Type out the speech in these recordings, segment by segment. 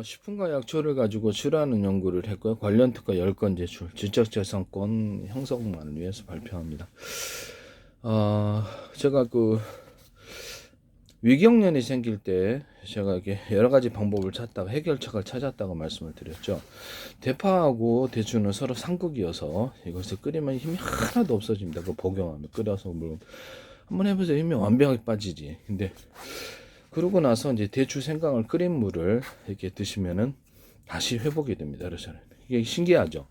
식품과 약초를 가지고 치료하는 연구를 했고요. 관련 특허 10건 제출, 지적재산권 형성만을 위해서 발표합니다. 제가 위경련이 생길 때 제가 이렇게 여러 가지 방법을 찾다가 해결책을 찾았다고 말씀을 드렸죠. 대파하고 대추는 서로 상극이어서 이것을 끓이면 힘이 하나도 없어집니다. 그 복용하면 끓여서 물 한번 해보세요. 힘이 완벽하게 빠지지. 근데 그러고 나서 이제 대추 생강을 끓인 물을 이렇게 드시면은 다시 회복이 됩니다. 그래서 이게 신기하죠.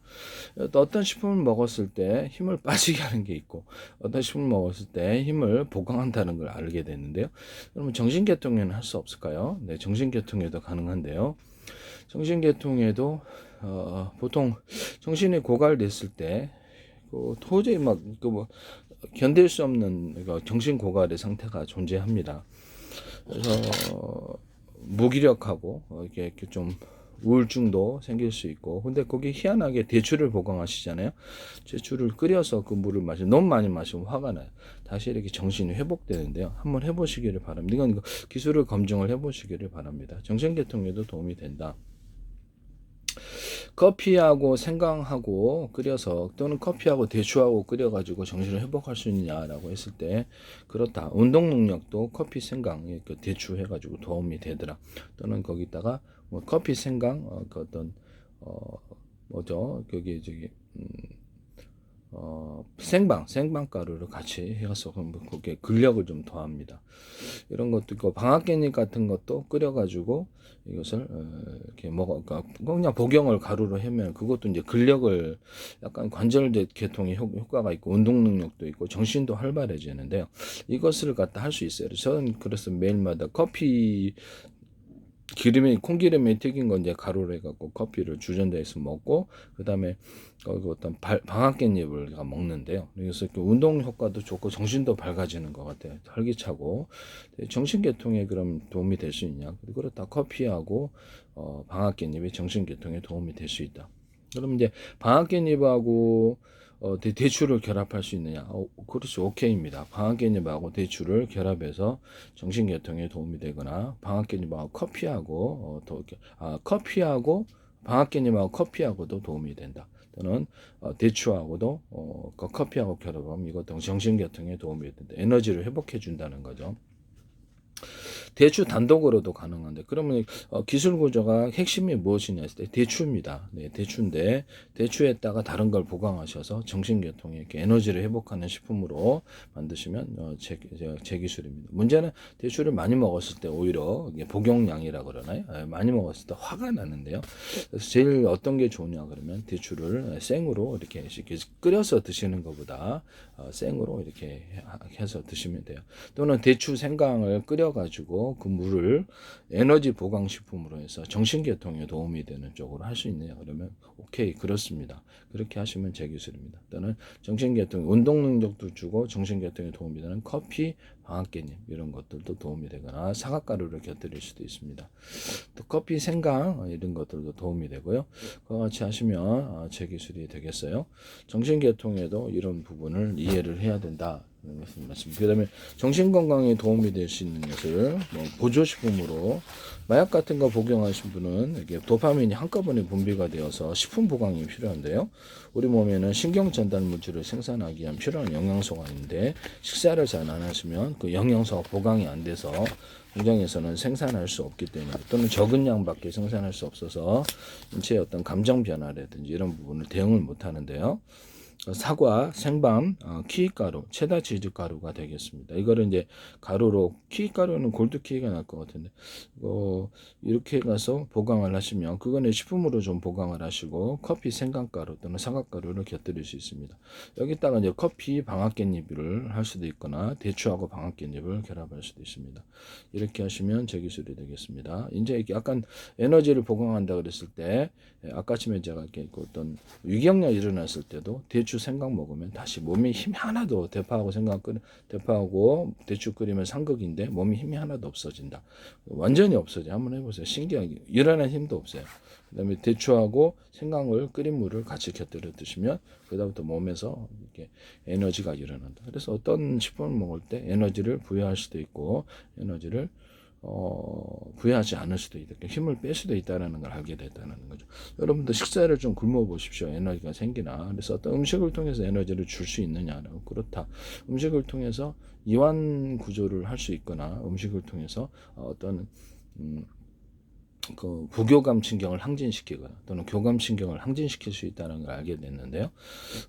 어떤 식품을 먹었을 때 힘을 빠지게 하는 게 있고 어떤 식품을 먹었을 때 힘을 보강한다는 걸 알게 됐는데요. 그러면 정신계통에는 할 수 없을까요? 네, 정신계통에도 가능한데요. 정신계통에도 보통 정신이 고갈됐을 때 도저히 막뭐 견딜 수 없는 정신 고갈의 상태가 존재합니다. 그래서 무기력하고 이렇게 좀 우울증도 생길 수 있고, 근데 거기 희한하게 대추를 보강하시잖아요. 대추를 끓여서 그 물을 마시면 너무 많이 마시면 화가 나요. 다시 이렇게 정신이 회복되는데요. 한번 해보시기를 바랍니다. 이건 기술을 검증을 해보시기를 바랍니다. 정신계통에도 도움이 된다. 커피하고 생강하고 끓여서 또는 커피하고 대추하고 끓여가지고 정신을 회복할 수 있냐라고 했을 때 그렇다. 운동 능력도 커피 생강 대추 해가지고 도움이 되더라. 또는 거기다가 뭐 커피 생강 그 어떤 어 뭐죠? 거기 저기 생방가루를 같이 해서 거기에 근력을 좀 더합니다. 이런 것도 있고 방앗개잎 같은 것도 끓여가지고 이것을 이렇게 먹어, 그러니까 그냥 복용을 가루로 하면 그것도 이제 근력을 약간 관절 계통에 효과가 있고 운동 능력도 있고 정신도 활발해지는데요. 이것을 갖다 할 수 있어요. 저는 그래서 매일마다 커피 콩기름에 튀긴 건 이제 가루로 해갖고 커피를 주전자에서 먹고, 그 다음에 어떤 방앗깻잎을 먹는데요. 그래서 운동 효과도 좋고 정신도 밝아지는 것 같아요. 활기차고 정신계통에 그럼 도움이 될 수 있냐? 그렇다. 커피하고 방앗깻잎이 정신계통에 도움이 될 수 있다. 그럼 이제 방앗깻잎하고 대추를 결합할 수 있느냐? 그렇죠. 오케이입니다. 방앗깻잎하고 대추를 결합해서 정신계통에 도움이 되거나 방앗깻잎하고 커피하고 커피하고 방앗깻잎하고 커피하고도 도움이 된다. 또는 대추하고도 커피하고 결합하면 이것도 정신계통에 도움이 된다. 에너지를 회복해 준다는 거죠. 대추 단독으로도 가능한데 그러면 기술 구조가 핵심이 무엇이냐 했을 때 대추입니다. 네, 대추인데 대추에다가 다른 걸 보강하셔서 정신계통에 이렇게 에너지를 회복하는 식품으로 만드시면 제 기술입니다. 문제는 대추를 많이 먹었을 때 오히려 복용량이라 그러나요? 많이 먹었을 때 화가 나는데요. 그래서 제일 어떤 게 좋으냐 그러면 대추를 생으로 이렇게 끓여서 드시는 것보다 생으로 이렇게 해서 드시면 돼요. 또는 대추 생강을 끓여가지고 그 물을 에너지 보강 식품으로 해서 정신계통에 도움이 되는 쪽으로 할 수 있느냐 그러면 오케이, 그렇습니다. 그렇게 하시면 제 기술입니다. 또는 정신계통 운동 능력도 주고 정신계통에 도움이 되는 커피, 방앗개잎 이런 것들도 도움이 되거나 사과가루를 곁들일 수도 있습니다. 또 커피 생강 이런 것들도 도움이 되고요. 그와 같이 하시면 제 기술이 되겠어요. 정신계통에도 이런 부분을 이해를 해야 된다. 맞습니다. 그 다음에 정신건강에 도움이 될 수 있는 것을 보조식품으로 마약 같은 거 복용하신 분은 이게 도파민이 한꺼번에 분비가 되어서 식품 보강이 필요한데요. 우리 몸에는 신경 전달 물질을 생산하기 위한 필요한 영양소가 있는데 식사를 잘 안 하시면 그 영양소가 보강이 안 돼서 공장에서는 생산할 수 없기 때문에 또는 적은 양밖에 생산할 수 없어서 인체의 어떤 감정 변화라든지 이런 부분을 대응을 못 하는데요. 사과, 생밤, 키위가루, 체다 치즈 가루가 되겠습니다. 이거를 이제 가루로 키위가루는 골드 키위가 날 것 같은데 이렇게 가서 보강을 하시면 그거는 식품으로 좀 보강을 하시고 커피 생강가루 또는 사과가루를 곁들일 수 있습니다. 여기다가 이제 커피 방앗깻잎을 할 수도 있거나 대추하고 방앗깻잎을 결합할 수도 있습니다. 이렇게 하시면 제 기술이 되겠습니다. 이제 이렇게 약간 에너지를 보강한다 그랬을 때 아까쯤에 제가 이렇게 어떤 위경련 일어났을 때도 대추 생강 먹으면 다시 몸에 힘이 하나도 대파하고 대추 끓이면 상극인데 몸에 힘이 하나도 없어진다. 완전히 없어져. 한번 해보세요. 신기하게 일어나는 힘도 없어요. 그다음에 대추하고 생강을 끓인 물을 같이 곁들여 드시면 그다음부터 몸에서 이렇게 에너지가 일어난다. 그래서 어떤 식품을 먹을 때 에너지를 부여할 수도 있고 에너지를 부여하지 않을 수도 있다. 힘을 뺄 수도 있다는 걸 알게 됐다는 거죠. 여러분도 식사를 좀 굶어 보십시오. 에너지가 생기나. 그래서 어떤 음식을 통해서 에너지를 줄 수 있느냐는 그렇다. 음식을 통해서 이완 구조를 할 수 있거나 음식을 통해서 어떤 그 부교감 신경을 항진시키거나 또는 교감 신경을 항진시킬 수 있다는 걸 알게 됐는데요.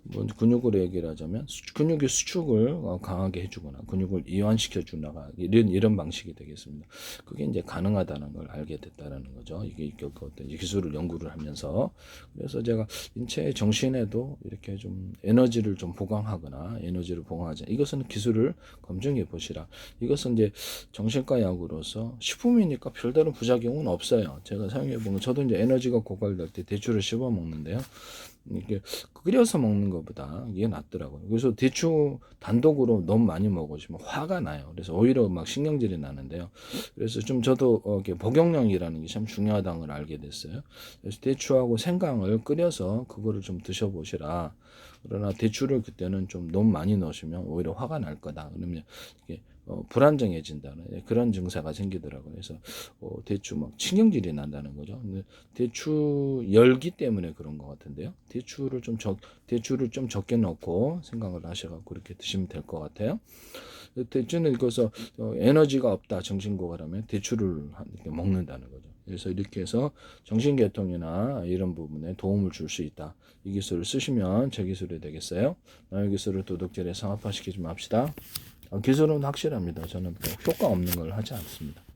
뭐 근육으로 얘기를 하자면 근육의 수축을 강하게 해주거나 근육을 이완시켜 주거나 이런 방식이 되겠습니다. 그게 이제 가능하다는 걸 알게 됐다는 거죠. 이게 어떤 기술을 연구를 하면서 그래서 제가 인체 정신에도 이렇게 좀 에너지를 좀 보강하거나 에너지를 보강하자. 이것은 기술을 검증해 보시라. 이것은 이제 정신과 약으로서 식품이니까 별다른 부작용은 없어요. 제가 사용해 본 거, 저도 이제 에너지가 고갈될 때 대추를 씹어 먹는데요. 이게 끓여서 먹는 것보다 이게 낫더라고요. 그래서 대추 단독으로 너무 많이 먹으시면 화가 나요. 그래서 오히려 막 신경질이 나는데요. 그래서 좀 저도 복용량이라는 게 참 중요하다는 걸 알게 됐어요. 그래서 대추하고 생강을 끓여서 그거를 좀 드셔보시라. 그러나 대추를 그때는 좀 너무 많이 넣으시면 오히려 화가 날 거다. 그러면 이게 불안정해진다는 그런 증사가 생기더라고요. 그래서 대추 막 신경질이 난다는 거죠. 근데 대추 열기 때문에 그런 것 같은데요. 대추를 좀 적게 넣고 생각을 하셔갖고 그렇게 드시면 될 것 같아요. 대추는 그래서 에너지가 없다 정신고갈하면 대추를 이렇게 먹는다는 거죠. 그래서 이렇게 해서 정신계통이나 이런 부분에 도움을 줄 수 있다. 이 기술을 쓰시면 제 기술이 되겠어요. 나의 기술을 도덕질에 상업화시키지 맙시다. 기술은 확실합니다. 저는 효과 없는 걸 하지 않습니다.